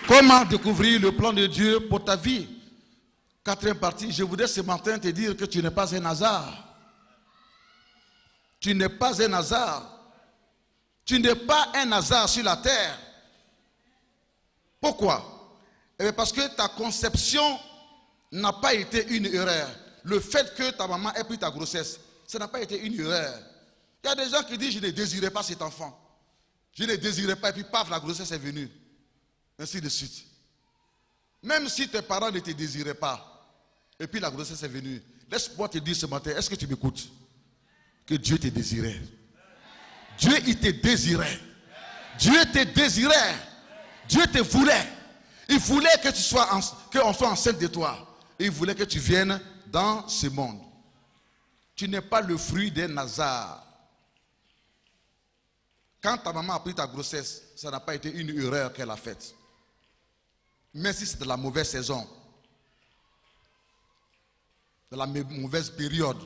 Comment découvrir le plan de Dieu pour ta vie? Quatrième partie, je voudrais ce matin te dire que tu n'es pas un hasard. Tu n'es pas un hasard. Tu n'es pas un hasard sur la terre. Pourquoi? Eh parce que ta conception n'a pas été une erreur. Le fait que ta maman ait pris ta grossesse, ça n'a pas été une erreur. Il y a des gens qui disent, je ne désirais pas cet enfant. Je ne désirais pas, et puis paf, la grossesse est venue. Ainsi de suite. Même si tes parents ne te désiraient pas, et puis la grossesse est venue, laisse-moi te dire ce matin, est-ce que tu m'écoutes? Que Dieu te désirait. Dieu, il te désirait. Dieu te désirait. Dieu te voulait. Il voulait que tu sois, qu'on soit enceinte de toi. Et il voulait que tu viennes dans ce monde. Tu n'es pas le fruit d'un hasard. Quand ta maman a pris ta grossesse, ça n'a pas été une erreur qu'elle a faite. Mais si c'est de la mauvaise saison, de la mauvaise période,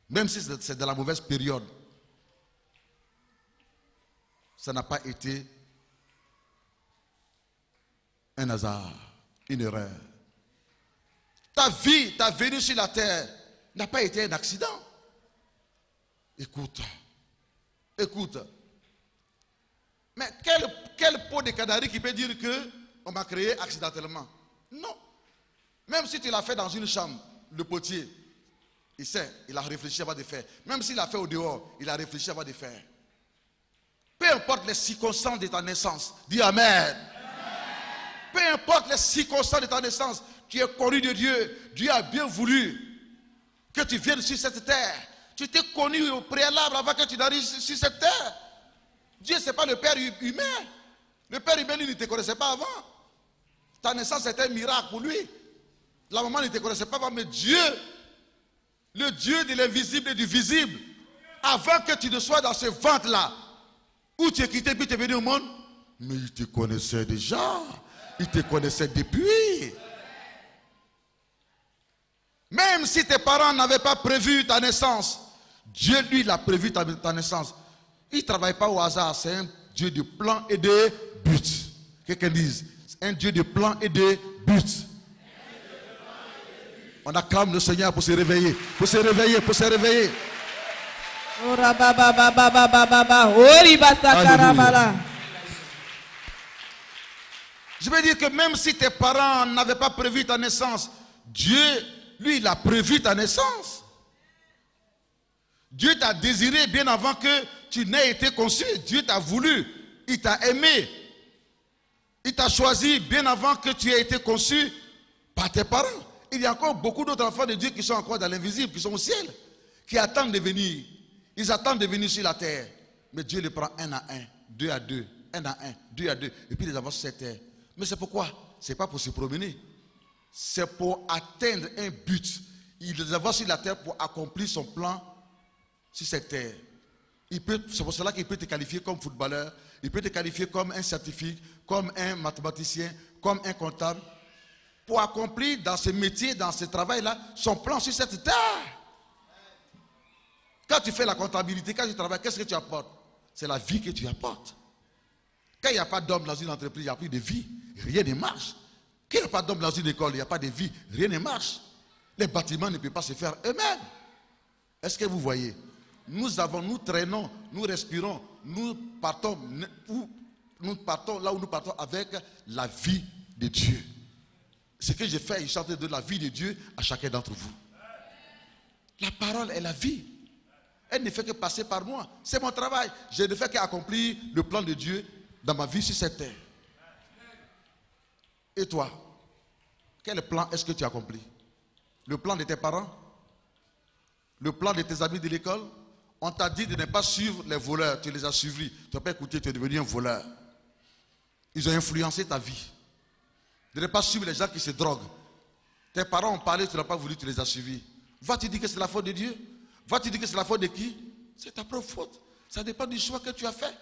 même si c'est de la mauvaise période, ça n'a pas été un hasard, une erreur. Ta vie, ta venue sur la terre n'a pas été un accident. Écoute, écoute. Mais quel pot de canaris qui peut dire qu'on m'a créé accidentellement? Non. Même si tu l'as fait dans une chambre, le potier, il sait, il a réfléchi avant de faire. Même s'il l'a fait au dehors, il a réfléchi avant de faire. Peu importe les circonstances de ta naissance, dis Amen. Peu importe les circonstances de ta naissance, tu es connu de Dieu. Dieu a bien voulu que tu viennes sur cette terre. Tu t'es connu au préalable avant que tu n'arrives sur cette terre. Dieu, ce n'est pas le Père humain. Le Père humain, lui, ne te connaissait pas avant. Ta naissance était un miracle pour lui. La maman ne te connaissait pas avant, mais Dieu, le Dieu de l'invisible et du visible, avant que tu ne sois dans ce ventre-là, où tu es quitté puis tu es venu au monde, mais il te connaissait déjà. Il te connaissait depuis. Même si tes parents n'avaient pas prévu ta naissance, Dieu, lui, l'a prévu ta naissance. Il ne travaille pas au hasard, c'est un Dieu de plan et de but. Quelqu'un dise, un Dieu de plan et de but. On acclame le Seigneur pour se réveiller, pour se réveiller, pour se réveiller. Je veux dire que même si tes parents n'avaient pas prévu ta naissance, Dieu, lui, il a prévu ta naissance. Dieu t'a désiré bien avant que tu n'aies été conçu. Dieu t'a voulu. Il t'a aimé. Il t'a choisi bien avant que tu aies été conçu par tes parents. Il y a encore beaucoup d'autres enfants de Dieu qui sont encore dans l'invisible, qui sont au ciel, qui attendent de venir. Ils attendent de venir sur la terre. Mais Dieu les prend un à un, deux à deux, un à un, deux à deux, et puis les envoie sur cette terre. Mais c'est pourquoi? Ce n'est pas pour se promener. C'est pour atteindre un but. Il les envoie sur la terre pour accomplir son plan sur cette terre. C'est pour cela qu'il peut te qualifier comme footballeur, il peut te qualifier comme un scientifique, comme un mathématicien, comme un comptable, pour accomplir dans ce métier, dans ce travail-là, son plan sur cette terre. Quand tu fais la comptabilité, quand tu travailles, qu'est-ce que tu apportes? C'est la vie que tu apportes. Quand il n'y a pas d'homme dans une entreprise, il n'y a plus de vie, rien ne marche. Quand il n'y a pas d'homme dans une école, il n'y a pas de vie, rien ne marche. Les bâtiments ne peuvent pas se faire eux-mêmes. Est-ce que vous voyez? Nous traînons nous respirons, nous partons là où nous partons avec la vie de Dieu. Ce que j'ai fait, il chante de la vie de Dieu à chacun d'entre vous. La parole est la vie. Elle ne fait que passer par moi. C'est mon travail. Je ne fais qu'accomplir le plan de Dieu dans ma vie sur cette terre. Et toi, quel plan est-ce que tu accomplis? Le plan de tes parents? Le plan de tes amis de l'école? On t'a dit de ne pas suivre les voleurs. Tu les as suivis. Tu n'as pas écouté, tu es devenu un voleur. Ils ont influencé ta vie. De ne pas suivre les gens qui se droguent. Tes parents ont parlé, tu n'as pas voulu, tu les as suivis. Vas-tu dire que c'est la faute de Dieu? Vas-tu dire que c'est la faute de qui? C'est ta propre faute. Ça dépend du choix que tu as fait.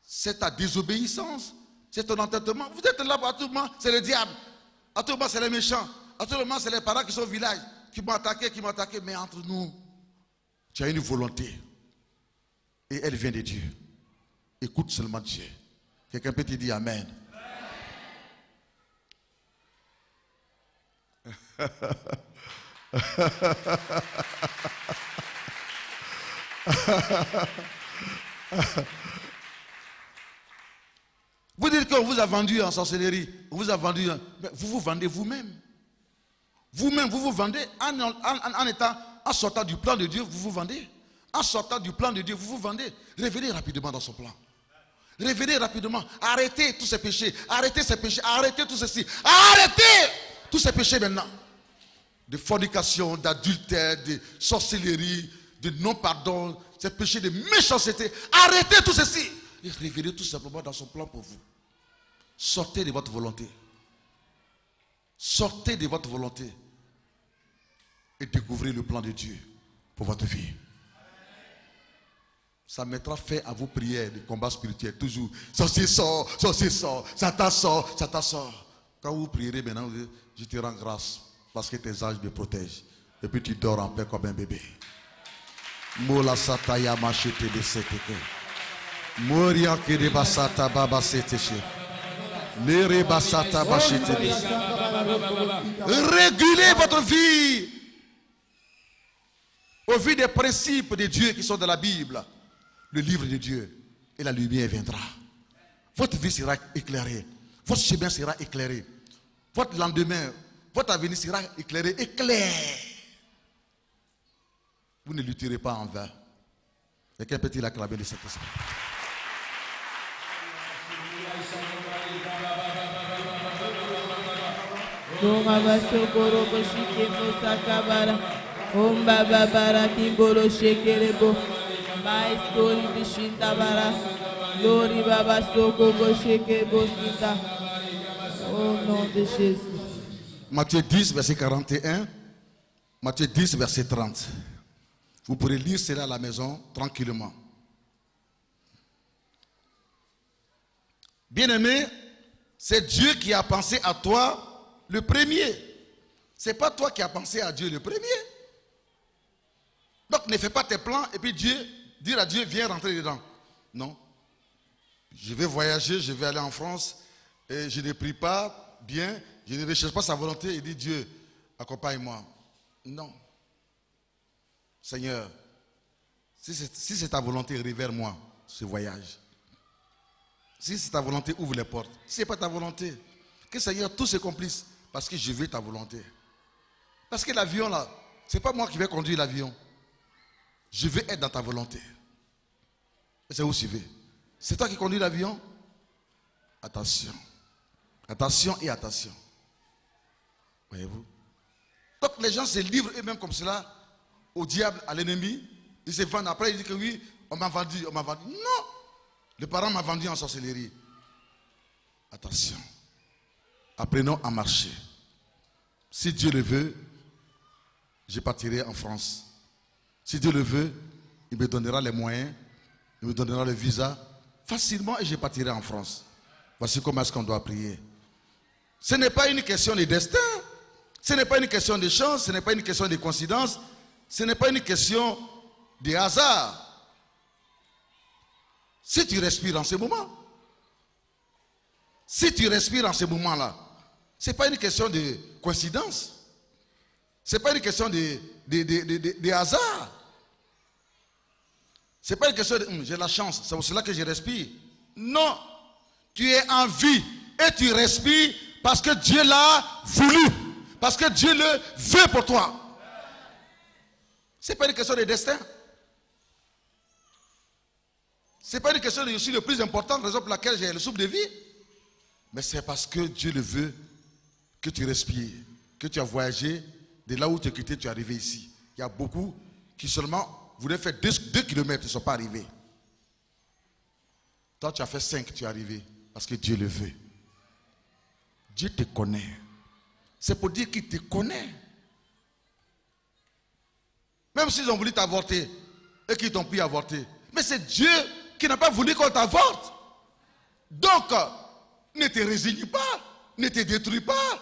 C'est ta désobéissance. C'est ton entêtement. Vous êtes là à tout moment, c'est le diable. À tout moment, c'est les méchants. À tout moment, c'est les parents qui sont au village, qui m'ont attaqué. Mais entre nous, tu as une volonté. Et elle vient de Dieu. Écoute seulement Dieu. Quelqu'un peut te dire Amen. Vous dites qu'on vous a vendu en sorcellerie. On vous a vendu. Mais vous vous vendez vous-même. Vous-même, vous vous vendez en sortant du plan de Dieu, vous vous vendez. En sortant du plan de Dieu, vous vous vendez. Revenez rapidement dans son plan. Revenez rapidement. Arrêtez tous ces péchés. Arrêtez ces péchés. Arrêtez tout ceci. Arrêtez tous ces péchés maintenant. De fornication, d'adultère, de sorcellerie, de non-pardon, ces péchés de méchanceté. Arrêtez tout ceci. Et revenez tout simplement dans son plan pour vous. Sortez de votre volonté. Sortez de votre volonté. Et découvrez le plan de Dieu pour votre vie. Ça mettra fin à vos prières de combat spirituel. Toujours, sorcier sort, Satan sort, Satan sort. Quand vous prierez maintenant, vous dites, je te rends grâce parce que tes anges me protègent. Et puis tu dors en paix comme un bébé. Mola sataya machete de seteke. Moria kere basata baba seteche. Nere basata bachete. Régulez votre vie au vu des principes de Dieu qui sont dans la Bible. Le livre de Dieu, et la lumière viendra. Votre vie sera éclairée. Votre chemin sera éclairé. Votre lendemain, votre avenir sera éclairé et clair. Vous ne lutterez pas en vain. Quelqu'un peut-il acclamer de cet esprit? Au nom de Jésus. Matthieu 10, verset 41. Matthieu 10, verset 30. Vous pourrez lire cela à la maison tranquillement. Bien-aimé, c'est Dieu qui a pensé à toi le premier. Ce n'est pas toi qui as pensé à Dieu le premier. Donc ne fais pas tes plans et puis dire à Dieu, viens rentrer dedans. Non. Je vais voyager, je vais aller en France et je ne prie pas bien, je ne recherche pas sa volonté et dis Dieu, accompagne-moi. Non. Seigneur, si c'est ta volonté, révèle-moi ce voyage. Si c'est ta volonté, ouvre les portes. Si ce n'est pas ta volonté, que Seigneur, tout se complice parce que je veux ta volonté. Parce que l'avion là, ce n'est pas moi qui vais conduire l'avion. Je veux être dans ta volonté. Et c'est où tu veux. C'est toi qui conduis l'avion? Attention. Attention et attention. Voyez-vous? Donc les gens se livrent eux-mêmes comme cela au diable, à l'ennemi. Ils se vendent. Après, ils disent que oui, on m'a vendu, on m'a vendu. Non! Le parent m'a vendu en sorcellerie. Attention. Apprenons à marcher. Si Dieu le veut, je partirai en France. Si Dieu le veut, il me donnera les moyens, il me donnera le visa facilement et je partirai en France. Voici comment est-ce qu'on doit prier. Ce n'est pas une question de destin, ce n'est pas une question de chance, ce n'est pas une question de coïncidence, ce n'est pas une question de hasard. Si tu respires en ce moment, ce moment-là, ce n'est pas une question de coïncidence. Ce n'est pas une question de hasard. C'est pas une question de j'ai la chance, c'est pour cela que je respire. Non, tu es en vie et tu respires parce que Dieu l'a voulu, parce que Dieu le veut pour toi. C'est pas une question de destin. C'est pas une question de je suis le plus important, raison pour laquelle j'ai le souffle de vie. Mais c'est parce que Dieu le veut que tu respires, que tu as voyagé de là où tu es quitté, tu es arrivé ici. Il y a beaucoup qui seulement voulaient faire 2 kilomètres, ils ne sont pas arrivés. Toi, tu as fait 5, tu es arrivé parce que Dieu le veut. Dieu te connaît. C'est pour dire qu'il te connaît. Même s'ils ont voulu t'avorter et qu'ils t'ont pu avorter. Mais c'est Dieu qui n'a pas voulu qu'on t'avorte. Donc, ne te résigne pas, ne te détruis pas.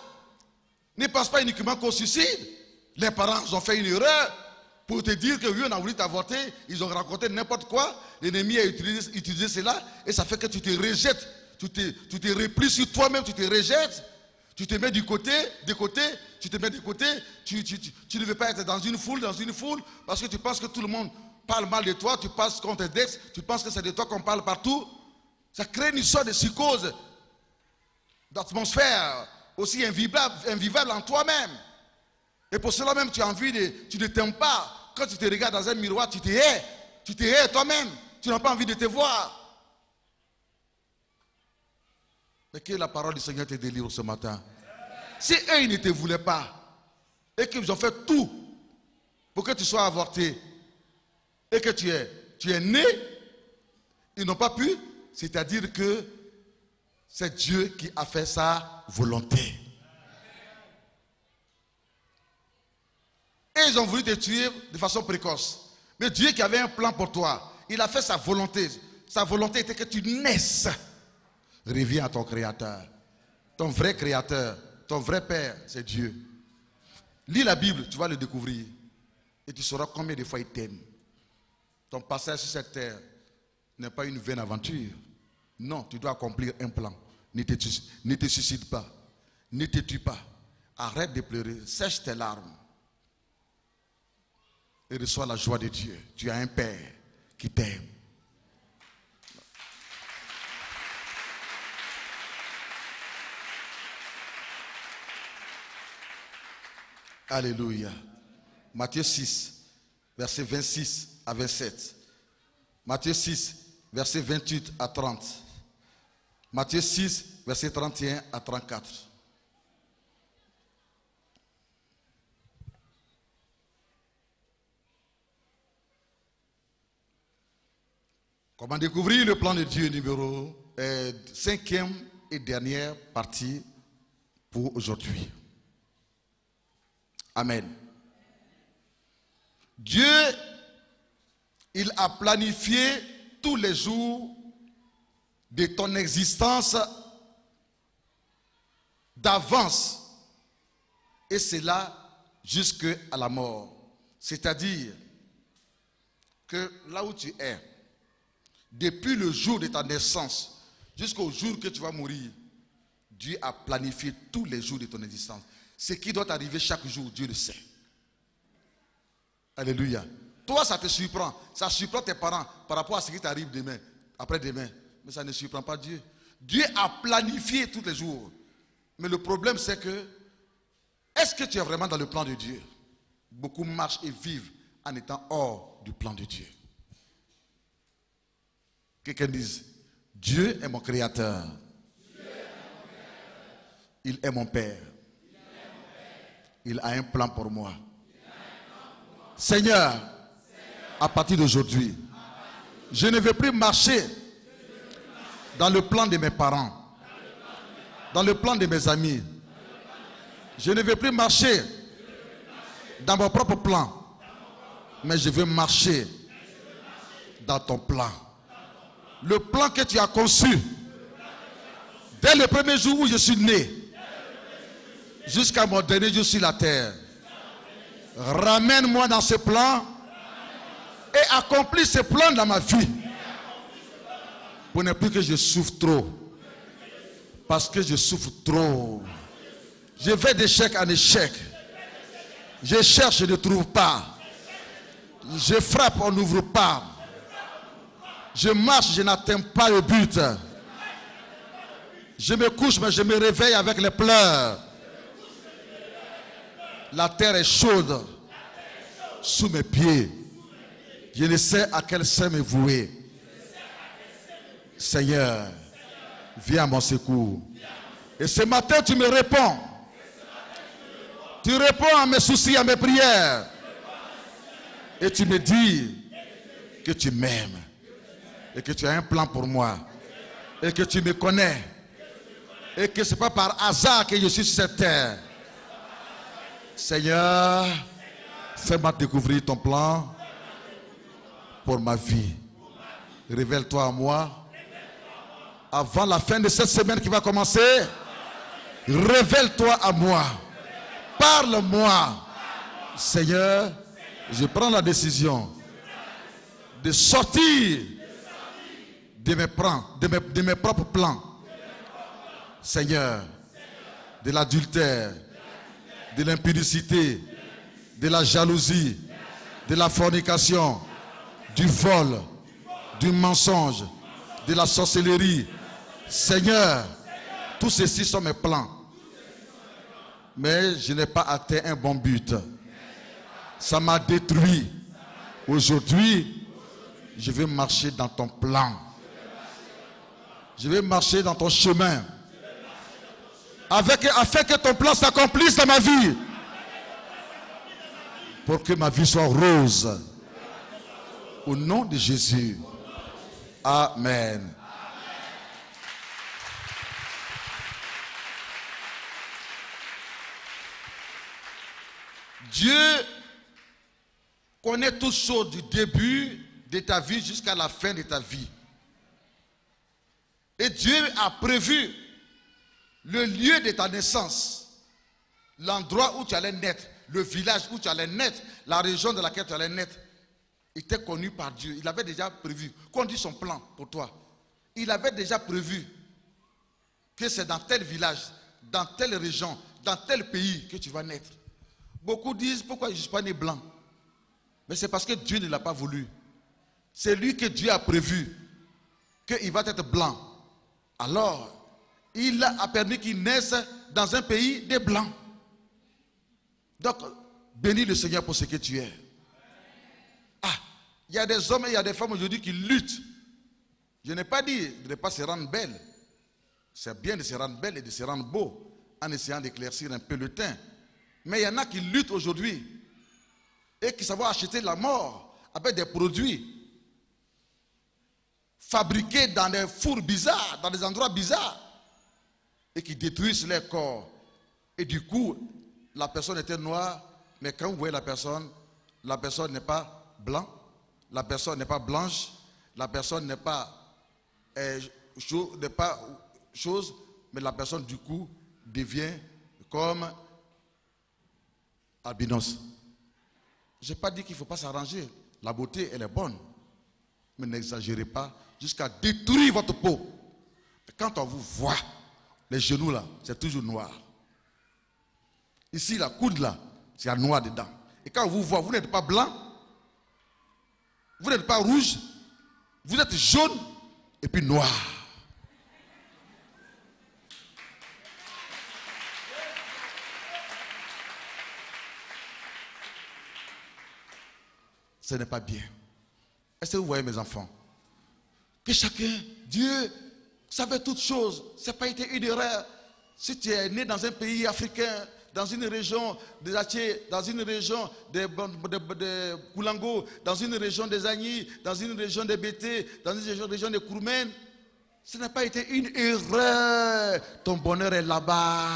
Ne pense pas uniquement qu'au suicide. Les parents ont fait une erreur pour te dire que oui, on a voulu t'avorter. Ils ont raconté n'importe quoi. L'ennemi a utilisé cela et ça fait que tu te rejettes. Tu te replies sur toi-même, tu te rejettes. Tu te mets du côté, tu te mets du côté. Tu ne veux pas être dans une foule, parce que tu penses que tout le monde parle mal de toi. Tu penses qu'on t'indexe, tu penses que c'est de toi qu'on parle partout. Ça crée une sorte de psychose, d'atmosphère aussi invivable en toi-même. Et pour cela même, tu as envie de... Tu ne t'aimes pas. Quand tu te regardes dans un miroir, tu te hais. Tu te hais toi-même. Tu n'as pas envie de te voir. Mais que la parole du Seigneur te délivre ce matin. Si eux, ils ne te voulaient pas, et qu'ils ont fait tout pour que tu sois avorté, et que tu es né, ils n'ont pas pu, c'est-à-dire que c'est Dieu qui a fait sa volonté. Et ils ont voulu te tuer de façon précoce. Mais Dieu qui avait un plan pour toi, il a fait sa volonté. Sa volonté était que tu naisses. Reviens à ton Créateur. Ton vrai Créateur, ton vrai Père, c'est Dieu. Lis la Bible, tu vas le découvrir. Et tu sauras combien de fois il t'aime. Ton passage sur cette terre n'est pas une vaine aventure. Non, tu dois accomplir un plan. Ne te suicide pas. Ne te tue pas. Arrête de pleurer. Sèche tes larmes. Et reçois la joie de Dieu. Tu as un Père qui t'aime. Alléluia. Matthieu 6, versets 26 à 27. Matthieu 6, versets 28 à 30. Matthieu 6, versets 31 à 34. Comment découvrir le plan de Dieu numéro 5e et dernière partie pour aujourd'hui. Amen. Dieu, il a planifié tous les jours de ton existence d'avance. Et c'est là jusqu'à la mort. C'est-à-dire que là où tu es, depuis le jour de ta naissance jusqu'au jour que tu vas mourir, Dieu a planifié tous les jours de ton existence. Ce qui doit arriver chaque jour, Dieu le sait. Alléluia. Toi, ça te surprend. Ça surprend tes parents par rapport à ce qui t'arrive demain, après-demain. Mais ça ne surprend pas Dieu. Dieu a planifié tous les jours. Mais le problème, c'est que, est-ce que tu es vraiment dans le plan de Dieu? Beaucoup marchent et vivent en étant hors du plan de Dieu. Quelqu'un dise, Dieu est mon créateur. Il est mon Père. Il a un plan pour moi. Seigneur, à partir d'aujourd'hui, je ne vais plus marcher dans le plan de mes parents, dans le plan de mes amis. Je ne vais plus marcher dans mon propre plan, mais je vais marcher dans ton plan. Le plan que tu as conçu dès le premier jour où je suis né, jusqu'à mon dernier jour sur la terre. Ramène-moi dans ce plan et accomplis ce plan dans ma vie. Pour ne plus que je souffre trop. Parce que je souffre trop. Je vais d'échec en échec. Je cherche, je ne trouve pas. Je frappe, on n'ouvre pas. Je marche, je n'atteins pas le but. Je me couche, mais je me réveille avec les pleurs. La terre est chaude sous mes pieds. Je ne sais à quel sein me vouer. Seigneur, viens à mon secours. Et ce matin, tu me réponds. Tu réponds à mes soucis, à mes prières. Et tu me dis que tu m'aimes. Et que tu as un plan pour moi. Et que tu me connais. Et que ce n'est pas par hasard que je suis sur cette terre. Seigneur, fais-moi découvrir ton plan pour ma vie. Révèle-toi à moi. Avant la fin de cette semaine qui va commencer, révèle-toi à moi. Parle-moi. Seigneur, je prends la décision de sortir de mes propres plans. Seigneur, de l'adultère, de l'impudicité, de la jalousie, de la fornication, du vol, du mensonge, de la sorcellerie. Seigneur, tous ceci sont mes plans. Mais je n'ai pas atteint un bon but. Ça m'a détruit. Aujourd'hui, je vais marcher dans ton plan. Je vais marcher dans ton chemin. Afin que ton plan s'accomplisse dans ma vie. Pour que ma vie soit rose. Au nom de Jésus. Amen. Dieu connaît toutes choses du début de ta vie jusqu'à la fin de ta vie. Et Dieu a prévu le lieu de ta naissance, l'endroit où tu allais naître, le village où tu allais naître, la région dans laquelle tu allais naître, était connu par Dieu. Il avait déjà prévu, qu'on dit son plan pour toi. Il avait déjà prévu que c'est dans tel village, dans telle région, dans tel pays que tu vas naître. Beaucoup disent, pourquoi je ne suis pas né blanc? Mais c'est parce que Dieu ne l'a pas voulu. C'est lui que Dieu a prévu qu'il va être blanc. Alors, il a permis qu'il naisse dans un pays des blancs. Donc, bénis le Seigneur pour ce que tu es. Ah, il y a des hommes et il y a des femmes aujourd'hui qui luttent. Je n'ai pas dit de ne pas se rendre belle. C'est bien de se rendre belle et de se rendre beau en essayant d'éclaircir un peu le teint. Mais il y en a qui luttent aujourd'hui et qui savent acheter la mort avec des produits fabriqués dans des fours bizarres, dans des endroits bizarres, et qui détruisent leur corps. Et du coup, la personne était noire, mais quand vous voyez la personne n'est pas blanche, la personne n'est pas blanche, la personne n'est pas chose, mais la personne du coup devient comme albinos. Je n'ai pas dit qu'il ne faut pas s'arranger. La beauté, elle est bonne. Mais n'exagérez pas jusqu'à détruire votre peau. Quand on vous voit, les genoux là, c'est toujours noir. Ici, la coude là, c'est noir dedans. Et quand on vous voit, vous n'êtes pas blanc, vous n'êtes pas rouge, vous êtes jaune et puis noir. Ce n'est pas bien. Est-ce que vous voyez mes enfants? Que chacun, Dieu savait toutes choses. Ce n'a pas été une erreur. Si tu es né dans un pays africain, dans une région des Attiers, dans une région des Koulango, dans une région des Agnis, dans une région des Bété, dans une région des Kourmènes, ce n'a pas été une erreur. Ton bonheur est là-bas.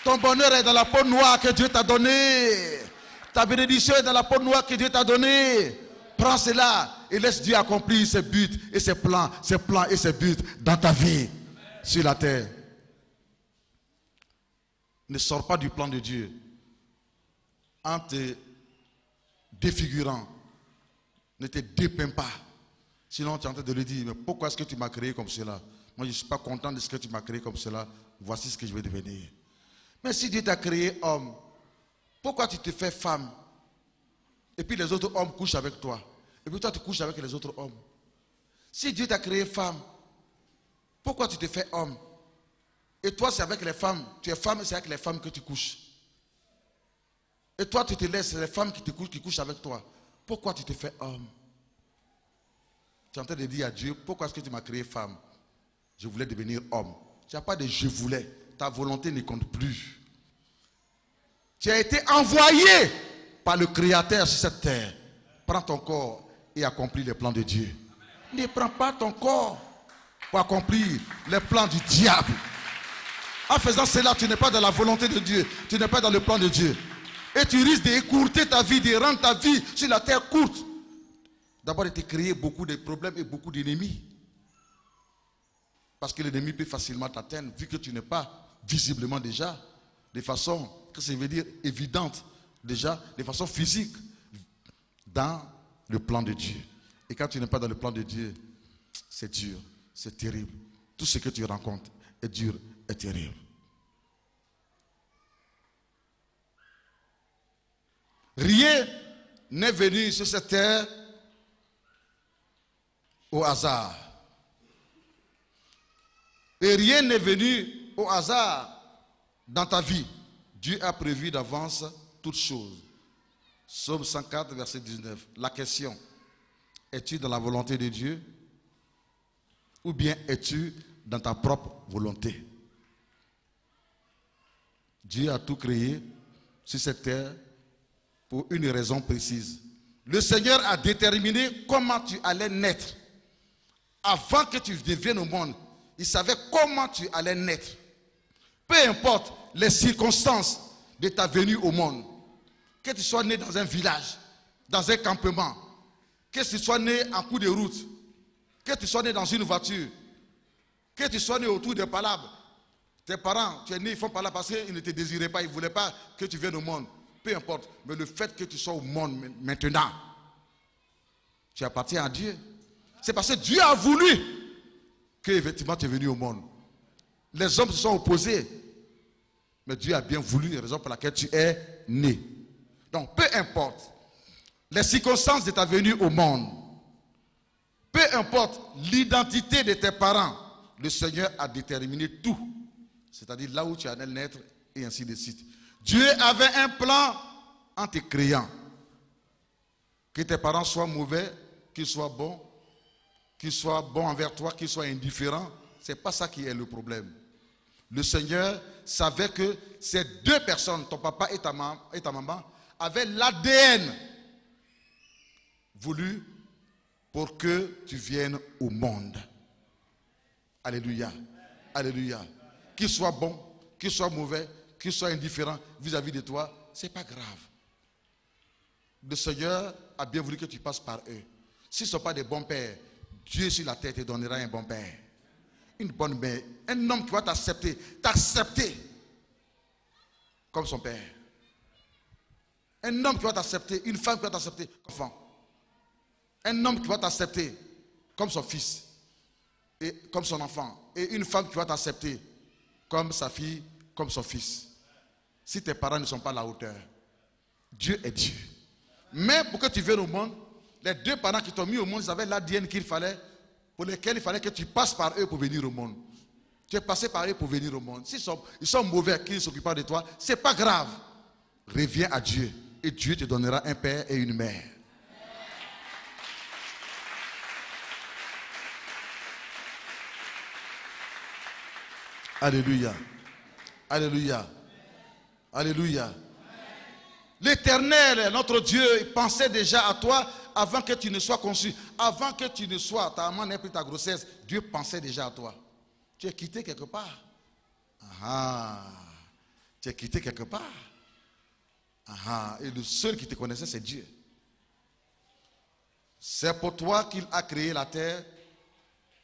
Ton bonheur est dans la peau noire que Dieu t'a donnée. Ta bénédiction est dans la peau noire que Dieu t'a donnée. Prends cela et laisse Dieu accomplir ses buts et ses plans et ses buts dans ta vie sur la terre. Ne sors pas du plan de Dieu en te défigurant. Ne te dépeins pas. Sinon tu es en train de lui dire, mais pourquoi est-ce que tu m'as créé comme cela? Moi je ne suis pas content de ce que tu m'as créé comme cela. Voici ce que je vais devenir. Mais si Dieu t'a créé homme, pourquoi tu te fais femme? Et puis les autres hommes couchent avec toi. Et puis toi, tu couches avec les autres hommes. Si Dieu t'a créé femme, pourquoi tu te fais homme? Et toi, c'est avec les femmes. Tu es femme et c'est avec les femmes que tu couches. Et toi, tu te laisses, c'est les femmes qui couchent avec toi. Pourquoi tu te fais homme? Tu es en train de dire à Dieu, pourquoi est-ce que tu m'as créé femme? Je voulais devenir homme. Tu n'as pas de je voulais. Ta volonté ne compte plus. Tu as été envoyé par le Créateur sur cette terre. Prends ton corps et accomplis les plans de Dieu. Ne prends pas ton corps pour accomplir les plans du diable. En faisant cela, tu n'es pas dans la volonté de Dieu. Tu n'es pas dans le plan de Dieu. Et tu risques d'écourter ta vie, de rendre ta vie sur la terre courte. D'abord, de te créer beaucoup de problèmes et beaucoup d'ennemis. Parce que l'ennemi peut facilement t'atteindre, vu que tu n'es pas visiblement déjà, de façon, que ça veut dire, évidente, déjà, de façon physique, dans le plan de Dieu. Et quand tu n'es pas dans le plan de Dieu, c'est dur, c'est terrible. Tout ce que tu rencontres est dur et terrible. Rien n'est venu sur cette terre au hasard. Et rien n'est venu au hasard dans ta vie. Dieu a prévu d'avance toutes choses. Psaume 104, verset 19. La question, es-tu dans la volonté de Dieu? Ou bien es-tu dans ta propre volonté? Dieu a tout créé sur cette terre pour une raison précise. Le Seigneur a déterminé comment tu allais naître. Avant que tu deviennes au monde, il savait comment tu allais naître. Peu importe les circonstances de ta venue au monde. Que tu sois né dans un village, dans un campement, que tu sois né en cours de route, que tu sois né dans une voiture, que tu sois né autour des palabres. Tes parents, tu es né, ils font palabre parce qu'ils ne te désiraient pas, ils ne voulaient pas que tu viennes au monde. Peu importe, mais le fait que tu sois au monde maintenant, tu appartiens à Dieu. C'est parce que Dieu a voulu que effectivement tu es venu au monde. Les hommes se sont opposés, mais Dieu a bien voulu, la raison pour laquelle tu es né. Donc peu importe les circonstances de ta venue au monde, peu importe l'identité de tes parents, le Seigneur a déterminé tout. C'est-à-dire là où tu allais naître et ainsi de suite. Dieu avait un plan en te créant. Que tes parents soient mauvais, qu'ils soient bons envers toi, qu'ils soient indifférents, ce n'est pas ça qui est le problème. Le Seigneur savait que ces deux personnes, ton papa et ta maman, avaient l'ADN voulu pour que tu viennes au monde. Alléluia. Alléluia. Qu'ils soient bons, qu'ils soient mauvais, qu'ils soient indifférents vis-à-vis de toi, ce n'est pas grave. Le Seigneur a bien voulu que tu passes par eux. S'ils ne sont pas des bons pères, Dieu sur la terre te donnera un bon père. Une bonne mère. Un homme qui va t'accepter comme son père. Un homme qui va t'accepter, une femme qui va t'accepter comme enfant. Un homme qui va t'accepter comme son fils et comme son enfant. Et une femme qui va t'accepter comme sa fille, comme son fils. Si tes parents ne sont pas à la hauteur, Dieu est Dieu. Mais pour que tu viennes au monde, les deux parents qui t'ont mis au monde, ils avaient l'ADN qu'il fallait, pour lesquels il fallait que tu passes par eux pour venir au monde. Tu es passé par eux pour venir au monde. S'ils sont mauvais, qu'ils ne s'occupent pas de toi, ce n'est pas grave. Reviens à Dieu et Dieu te donnera un père et une mère. Alléluia. Alléluia. Alléluia. L'Éternel, notre Dieu, pensait déjà à toi avant que tu ne sois conçu. Avant que tu ne sois, ta maman n'ait pris ta grossesse, Dieu pensait déjà à toi. Tu es quitté quelque part. Tu es quitté quelque part. Et le seul qui te connaissait, c'est Dieu. C'est pour toi qu'il a créé la terre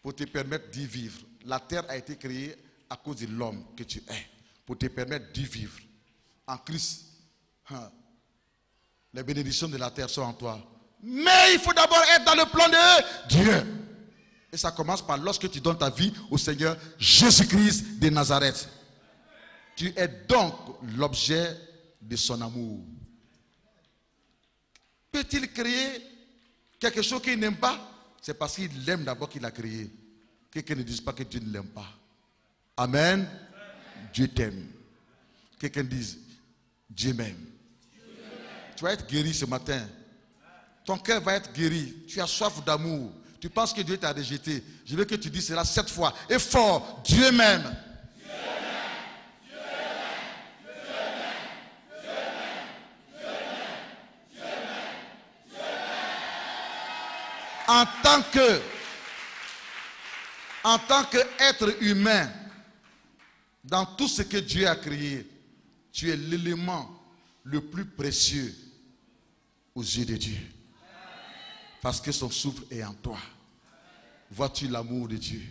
pour te permettre d'y vivre. La terre a été créée à cause de l'homme que tu es, pour te permettre d'y vivre. En Christ, les bénédictions de la terre sont en toi. Mais il faut d'abord être dans le plan de Dieu. Et ça commence par lorsque tu donnes ta vie au Seigneur Jésus-Christ de Nazareth. Tu es donc l'objet de son amour. peut-il créer quelque chose qu'il n'aime pas? C'est parce qu'il l'aime d'abord qu'il a créé. Quelqu'un ne dise pas que Dieu ne l'aime pas. Amen. Dieu t'aime. Quelqu'un dise, Dieu m'aime. Tu vas être guéri ce matin. Ton cœur va être guéri. Tu as soif d'amour. Tu penses que Dieu t'a rejeté. Je veux que tu dises cela 7 fois. Et fort, Dieu m'aime. En tant qu'être humain, dans tout ce que Dieu a créé, tu es l'élément le plus précieux aux yeux de Dieu. Parce que son souffle est en toi. Vois-tu l'amour de Dieu?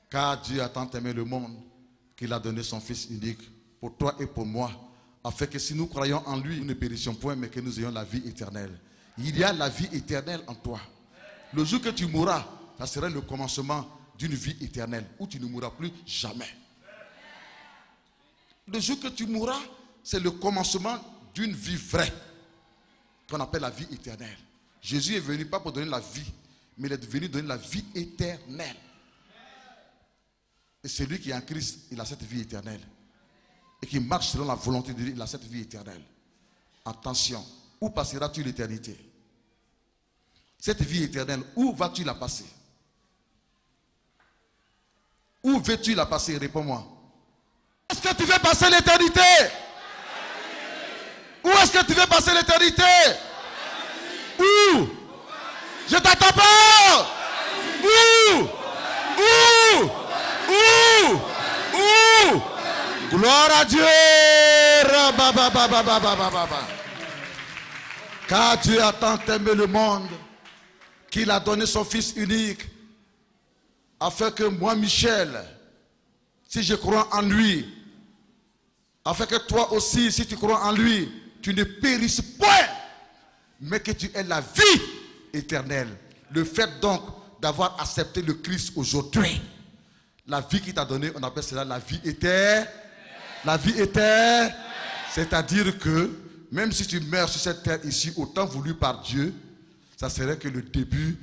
Car Dieu a tant aimé le monde qu'il a donné son Fils unique pour toi et pour moi, afin que si nous croyons en lui, nous ne périssions point, mais que nous ayons la vie éternelle. Il y a la vie éternelle en toi. Le jour que tu mourras, ça sera le commencement d'une vie éternelle, où tu ne mourras plus jamais. Le jour que tu mourras, c'est le commencement d'une vie vraie, qu'on appelle la vie éternelle. Jésus est venu pas pour donner la vie, mais il est venu donner la vie éternelle. Et celui qui est en Christ, il a cette vie éternelle. Et qui marche selon la volonté de Dieu, il a cette vie éternelle. Attention, où passeras-tu l'éternité? Cette vie éternelle, où vas-tu la passer? Où veux-tu la passer? Réponds-moi. Où est-ce que tu veux passer l'éternité? Où est-ce que tu veux passer l'éternité? Où? Je t'attends pas. Où? Où? Où? Où? Gloire à Dieu. Car Dieu a tant aimé le monde qu'il a donné son Fils unique, afin que moi, Michel, si je crois en lui, afin que toi aussi, si tu crois en lui, tu ne périsses point, mais que tu aies la vie éternelle. Le fait donc d'avoir accepté le Christ aujourd'hui, la vie qu'il t'a donnée, on appelle cela la vie éternelle. La vie éternelle, c'est-à-dire que même si tu meurs sur cette terre ici, au temps voulu par Dieu, ça serait que le début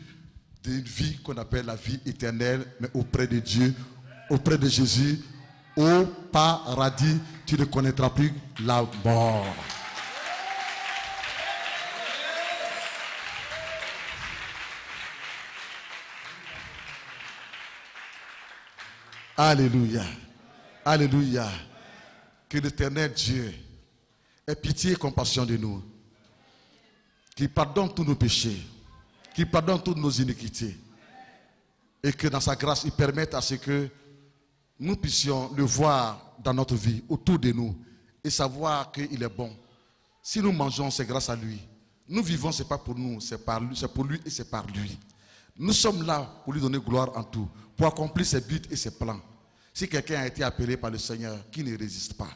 d'une vie qu'on appelle la vie éternelle, mais auprès de Dieu, auprès de Jésus, au paradis, tu ne connaîtras plus la mort. Alléluia. Alléluia. Que l'éternel Dieu ait pitié et compassion de nous. Qu'il pardonne tous nos péchés. Qu'il pardonne toutes nos iniquités. Et que dans sa grâce, il permette à ce que nous puissions le voir dans notre vie, autour de nous, et savoir qu'il est bon. Si nous mangeons, c'est grâce à lui. Nous vivons, ce n'est pas pour nous, c'est pour lui et c'est par lui. Nous sommes là pour lui donner gloire en tout, pour accomplir ses buts et ses plans. Si quelqu'un a été appelé par le Seigneur, qui ne résiste pas,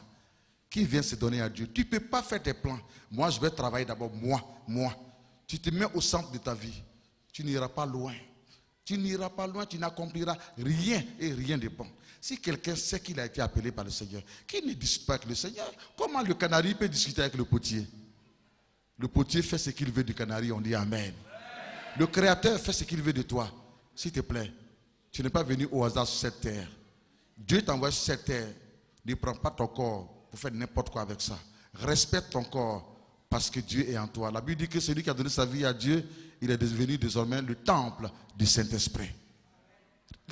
qui vient se donner à Dieu, tu ne peux pas faire tes plans. Moi, je vais travailler d'abord, moi. Tu te mets au centre de ta vie, tu n'iras pas loin. Tu n'iras pas loin, tu n'accompliras rien et rien de bon. Si quelqu'un sait qu'il a été appelé par le Seigneur, qu'il ne discute pas avec le Seigneur, comment le canari peut discuter avec le potier? Le potier fait ce qu'il veut du canari, on dit Amen. Le Créateur fait ce qu'il veut de toi. S'il te plaît, tu n'es pas venu au hasard sur cette terre. Dieu t'envoie sur cette terre. Ne prends pas ton corps pour faire n'importe quoi avec ça. Respecte ton corps parce que Dieu est en toi. La Bible dit que celui qui a donné sa vie à Dieu, il est devenu désormais le temple du Saint-Esprit.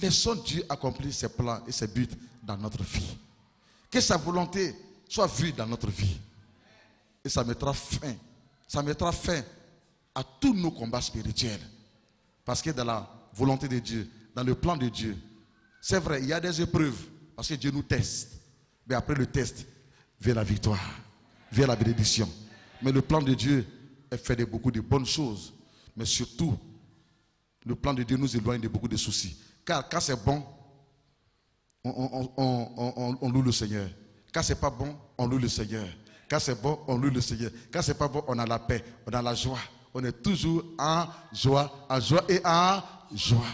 Laissons Dieu accomplir ses plans et ses buts dans notre vie. Que sa volonté soit vue dans notre vie. Et ça mettra fin à tous nos combats spirituels. Parce que dans la volonté de Dieu, dans le plan de Dieu, c'est vrai, il y a des épreuves. Parce que Dieu nous teste. Mais après le test, vient la victoire, vient la bénédiction. Mais le plan de Dieu est fait de beaucoup de bonnes choses. Mais surtout, le plan de Dieu nous éloigne de beaucoup de soucis. Car quand c'est bon, on loue le Seigneur. Quand c'est pas bon, on loue le Seigneur. Quand c'est bon, on loue le Seigneur. Quand c'est pas bon, on a la paix, on a la joie. On est toujours en joie et en joie.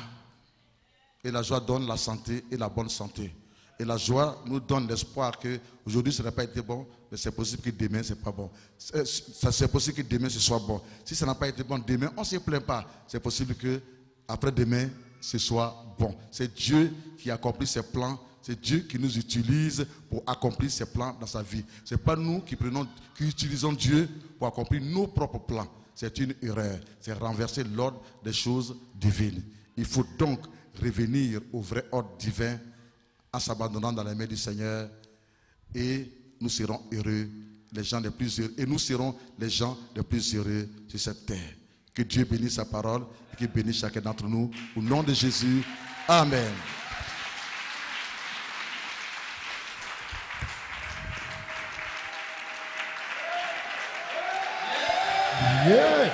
Et la joie donne la santé et la bonne santé. Et la joie nous donne l'espoir que aujourd'hui ça n'a pas été bon, mais c'est possible que demain c'est pas bon. C'est possible que demain ce soit bon. Si ça n'a pas été bon demain, on ne se plaint pas. C'est possible que après demain ce soit bon. C'est Dieu qui accomplit ses plans. C'est Dieu qui nous utilise pour accomplir ses plans dans sa vie. Ce n'est pas nous qui utilisons Dieu pour accomplir nos propres plans. C'est une erreur. C'est renverser l'ordre des choses divines. Il faut donc revenir au vrai ordre divin en s'abandonnant dans les mains du Seigneur et nous serons heureux, les gens les plus heureux. Et nous serons les gens les plus heureux sur cette terre. Que Dieu bénisse sa parole et qu'il bénisse chacun d'entre nous. Au nom de Jésus, Amen. Yeah.